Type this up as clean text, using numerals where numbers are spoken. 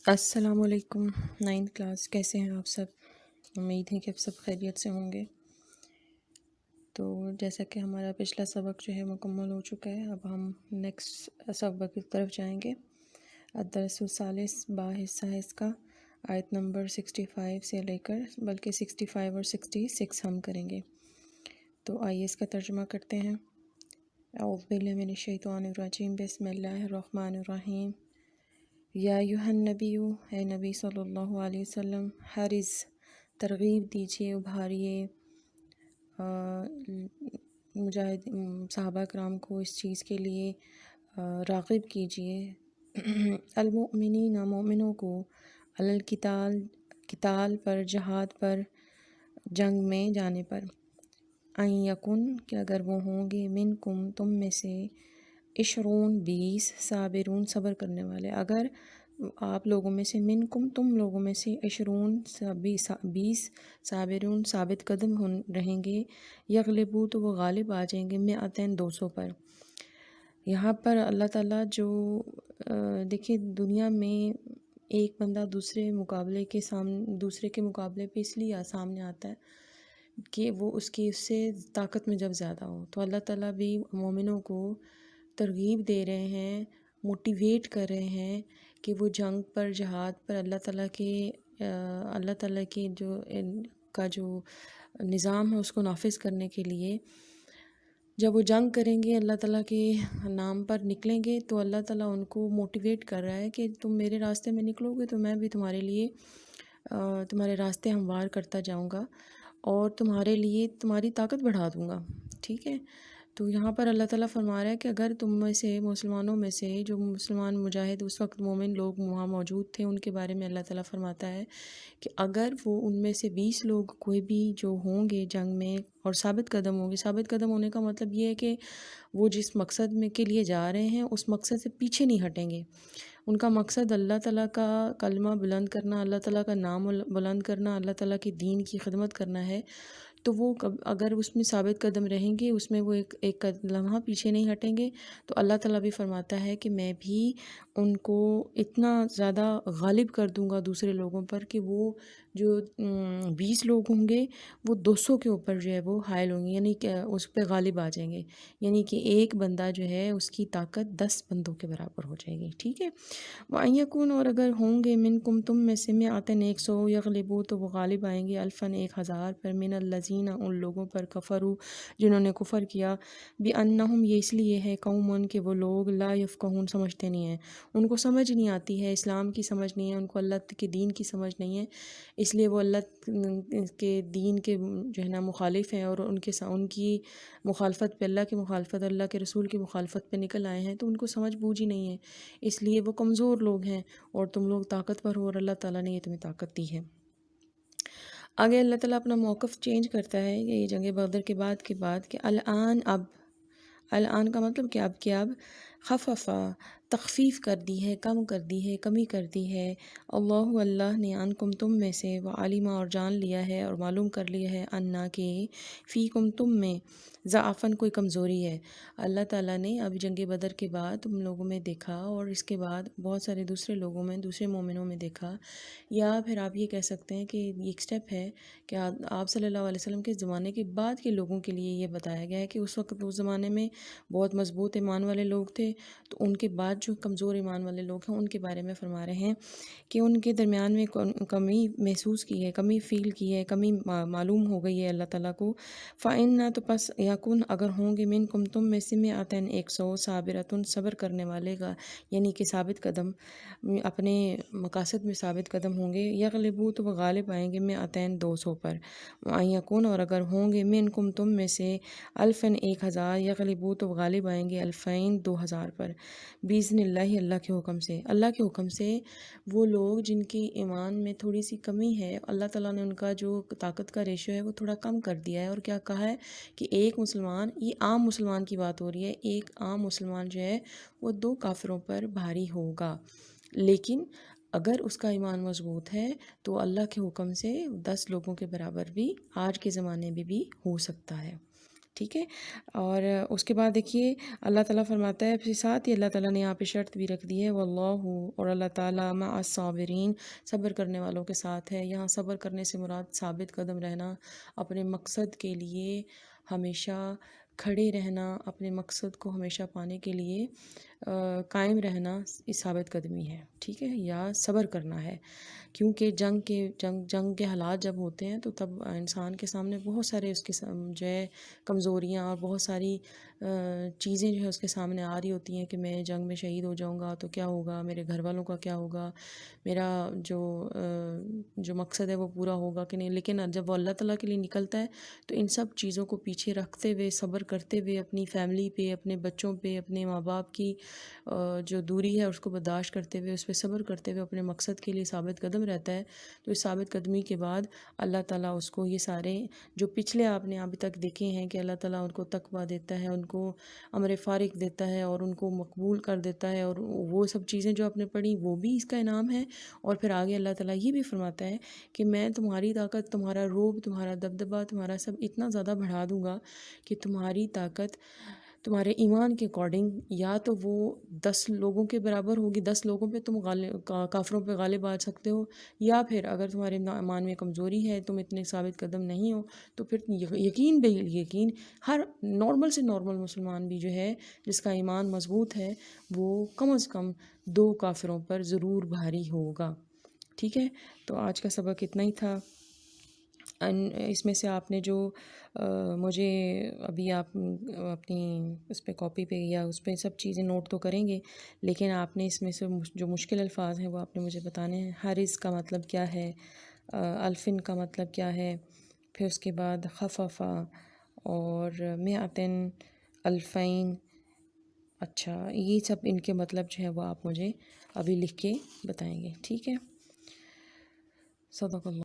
السلام علیکم، 9th class, کیسے ہیں آپ سب؟ امید ہے کہ آپ سب خیریت سے ہوں گے۔ تو جیسا کہ ہمارا پچھلا سبق جو ہے مکمل ہو چکا ہے، اب ہم نیکسٹ سبق کی طرف جائیں گے۔ الدرس الثالث حصہ ہے اس کا، آیت نمبر 65 سے لے کر بلکہ 65 اور 66 ہم کریں گے۔ تو آئیے اس کا ترجمہ کرتے ہیں۔ اعوذ باللہ من الشیطان الرجیم، بسم اللہ الرحمن الرحیم۔ یا ایھا النبی، اے نبی صلی اللہ علیہ وسلم، حرص، ترغیب دیجیے، ابھاریے مجاہد صحابہ کرام کو اس چیز کے لیے راغب کیجیے، المؤمنین، مومنوں کو، علی القتال، قتال پر، جہاد پر، جنگ میں جانے پر، ان یکن، کہ اگر وہ ہوں گے، منکم، تم میں سے، 20 20 صابرون، صبر کرنے والے، اگر آپ لوگوں میں سے، منکم، تم لوگوں میں سے، 20 صابرون، ثابت قدم رہیں گے، یغلبو، تو وہ غالب آ جائیں گے، 200 200 پر۔ یہاں پر اللہ تعالیٰ جو دیکھیں دنیا میں ایک بندہ دوسرے کے مقابلے پہ اس لیے سامنے آتا ہے کہ وہ اس سے طاقت میں جب زیادہ ہو، تو اللہ تعالیٰ بھی مومنوں کو ترغیب دے رہے ہیں، موٹیویٹ کر رہے ہیں کہ وہ جنگ پر، جہاد پر، اللہ تعالیٰ کی جو نظام ہے اس کو نافذ کرنے کے لیے جب وہ جنگ کریں گے، اللہ تعالیٰ کے نام پر نکلیں گے، تو اللہ تعالیٰ ان کو موٹیویٹ کر رہا ہے کہ تم میرے راستے میں نکلو گے تو میں بھی تمہارے لیے تمہارے راستے ہموار کرتا جاؤں گا اور تمہارے لیے تمہاری طاقت بڑھا دوں گا، ٹھیک ہے۔ تو یہاں پر اللہ تعالیٰ فرما رہا ہے کہ اگر تم میں سے، مسلمانوں میں سے، جو مسلمان مجاہد اس وقت مومن لوگ وہاں موجود تھے، ان کے بارے میں اللہ تعالیٰ فرماتا ہے کہ اگر وہ ان میں سے 20 لوگ کوئی بھی جو ہوں گے جنگ میں اور ثابت قدم ہوں گے، ثابت قدم ہونے کا مطلب یہ ہے کہ وہ جس مقصد میں کے لیے جا رہے ہیں اس مقصد سے پیچھے نہیں ہٹیں گے، ان کا مقصد اللہ تعالیٰ کا کلمہ بلند کرنا، اللہ تعالیٰ کا نام بلند کرنا، اللہ تعالیٰ کے دین کی خدمت کرنا ہے، تو وہ اگر اس میں ثابت قدم رہیں گے، اس میں وہ ایک لمحہ پیچھے نہیں ہٹیں گے، تو اللہ تعالیٰ بھی فرماتا ہے کہ میں بھی ان کو اتنا زیادہ غالب کر دوں گا دوسرے لوگوں پر کہ وہ جو 20 لوگ ہوں گے وہ 200 کے اوپر جو ہے وہ حائل ہوں گے، یعنی کہ اس پہ غالب آ جائیں گے، یعنی کہ ایک بندہ جو ہے اس کی طاقت 10 بندوں کے برابر ہو جائے گی، ٹھیک ہے۔ وَأَن يَكُونَ، اور اگر ہوں گے، منکم، تم میں سے، 100 یغلبو، تو وہ غالب آئیں گے، 1000 پر، من الذین، ان لوگوں پر، کفروا، جنہوں نے کفر کیا، بِأَنَّهُمْ، یہ اس لیے ہے، قوم، کہ وہ لوگ، لا یفقہون، سمجھتے نہیں ہیں، ان کو سمجھ نہیں آتی ہے، اسلام کی سمجھ نہیں ہے، ان کو اللہ کے دین کی سمجھ نہیں ہے، اس لیے وہ اللہ کے دین کے جو ہے نا مخالف ہیں، اور ان کی مخالفت پہ، اللہ کی مخالفت، اللہ کے رسول کی مخالفت پہ نکل آئے ہیں، تو ان کو سمجھ بوجھ ہی نہیں ہے، اس لیے وہ کمزور لوگ ہیں، اور تم لوگ طاقتور ہو، اور اللہ تعالیٰ نے یہ تمہیں طاقت دی ہے۔ آگے اللہ تعالیٰ اپنا موقف چینج کرتا ہے یہ جنگ بدر کے بعد کہ الآن، اب، الآن کا مطلب کہ اب خففا، تخفیف کر دی ہے، کم کر دی ہے، کمی کر دی ہے، اللہ نے، عنکم، تم میں سے، وعلم، اور جان لیا ہے اور معلوم کر لیا ہے، انا، کہ فیکم، تم میں، ضعفاً، کوئی کمزوری ہے۔ اللہ تعالیٰ نے اب جنگ بدر کے بعد تم لوگوں میں دیکھا، اور اس کے بعد بہت سارے دوسرے لوگوں میں، دوسرے مومنوں میں دیکھا، یا پھر آپ یہ کہہ سکتے ہیں کہ یہ ایک سٹیپ ہے کہ آپ صلی اللہ علیہ وسلم کے زمانے کے بعد کے لوگوں کے لیے یہ بتایا گیا ہے کہ اس وقت، اس زمانے میں بہت مضبوط ایمان والے لوگ تھے، تو ان کے بعد جو کمزور ایمان والے لوگ ہیں ان کے بارے میں فرما رہے ہیں کہ ان کے درمیان میں کمی محسوس کی ہے، کمی فیل کی ہے، کمی معلوم ہو گئی ہے اللہ تعالیٰ کو۔ فَإِنَّ، تو پس، یکن، اگر ہوں گے، منکم، تم میں سے، 100 صابرۃ، صبر کرنے والے گا، یعنی کہ ثابت قدم، اپنے مقاصد میں ثابت قدم ہوں گے، یغلبو، تو وہ غالب آئیں گے، 200 پر، وَأَن یکون، اور اگر ہوں گے، منکم، تم میں سے، 1000 یغلبو، تو وہ غالب آئیں گے، 2000 پر، بِإِذْنِ اللہ، اللہ کے حکم سے، اللہ کے حکم سے۔ وہ لوگ جن کی ایمان میں تھوڑی سی کمی ہے، اللہ تعالیٰ نے ان کا جو طاقت کا ریشو ہے وہ تھوڑا کم کر دیا ہے، اور کیا کہا ہے کہ ایک مسلمان، یہ عام مسلمان کی بات ہو رہی ہے، ایک عام مسلمان جو ہے وہ 2 کافروں پر بھاری ہوگا، لیکن اگر اس کا ایمان مضبوط ہے تو اللہ کے حکم سے 10 لوگوں کے برابر بھی آج کے زمانے میں بھی ہو سکتا ہے۔ ٹھیک ہے. اور اس کے بعد دیکھیے اللہ تعالیٰ فرماتا ہے، پھر ساتھ ہی اللہ تعالیٰ نے یہاں پہ شرط بھی رکھ دی ہے، واللہ، اور اللہ تعالیٰ مع الصابرین، صبر کرنے والوں کے ساتھ ہے. یہاں صبر کرنے سے مراد ثابت قدم رہنا، اپنے مقصد کے لیے ہمیشہ کھڑے رہنا، اپنے مقصد کو ہمیشہ پانے کے لیے قائم رہنا، اس ثابت قدمی ہے. ٹھیک ہے، یا صبر کرنا ہے. کیونکہ جنگ کے حالات جب ہوتے ہیں تو تب انسان کے سامنے بہت سارے اس کے جو ہے کمزوریاں اور بہت ساری چیزیں جو ہے اس کے سامنے آ رہی ہوتی ہیں کہ میں جنگ میں شہید ہو جاؤں گا تو کیا ہوگا، میرے گھر والوں کا کیا ہوگا، میرا جو مقصد ہے وہ پورا ہوگا کہ نہیں. لیکن جب وہ اللہ تعالیٰ کے لیے نکلتا ہے تو ان سب چیزوں کو پیچھے رکھتے ہوئے، صبر کرتے ہوئے، اپنی فیملی پہ، اپنے بچوں پہ، اپنے ماں باپ کی جو دوری ہے اس کو برداشت کرتے ہوئے، اس پہ صبر کرتے ہوئے اپنے مقصد کے لیے ثابت قدم رہتا ہے. تو اس ثابت قدمی کے بعد اللہ تعالیٰ اس کو یہ سارے جو پچھلے آپ نے ابھی تک دیکھے ہیں کہ اللہ تعالیٰ ان کو تقویٰ دیتا ہے، ان کو امر فارغ دیتا ہے اور ان کو مقبول کر دیتا ہے، اور وہ سب چیزیں جو آپ نے پڑھی وہ بھی اس کا انعام ہے. اور پھر آگے اللہ تعالیٰ یہ بھی فرماتا ہے کہ میں تمہاری طاقت، تمہارا روب، تمہارا دبدبہ، تمہارا سب اتنا زیادہ بڑھا دوں گا کہ تمہاری طاقت تمہارے ایمان کے اکارڈنگ یا تو وہ 10 لوگوں کے برابر ہوگی، 10 لوگوں پہ تم کافروں پہ غالب آ سکتے ہو، یا پھر اگر تمہارے ایمان میں کمزوری ہے، تم اتنے ثابت قدم نہیں ہو، تو پھر یقین بے یقین ہر نارمل سے نارمل مسلمان بھی جو ہے جس کا ایمان مضبوط ہے وہ کم از کم 2 کافروں پر ضرور بھاری ہوگا. ٹھیک ہے، تو آج کا سبق اتنا ہی تھا. اس میں سے آپ نے جو مجھے ابھی آپ اپنی اس پہ کاپی پہ یا اس پہ سب چیزیں نوٹ تو کریں گے، لیکن آپ نے اس میں سے جو مشکل الفاظ ہیں وہ آپ نے مجھے بتانے ہیں. حارث کا مطلب کیا ہے، الفن کا مطلب کیا ہے، پھر اس کے بعد خففا اور مئتن، الفین. اچھا، یہ سب ان کے مطلب جو ہے وہ آپ مجھے ابھی لکھ کے بتائیں گے. ٹھیک ہے، صدق اللہ.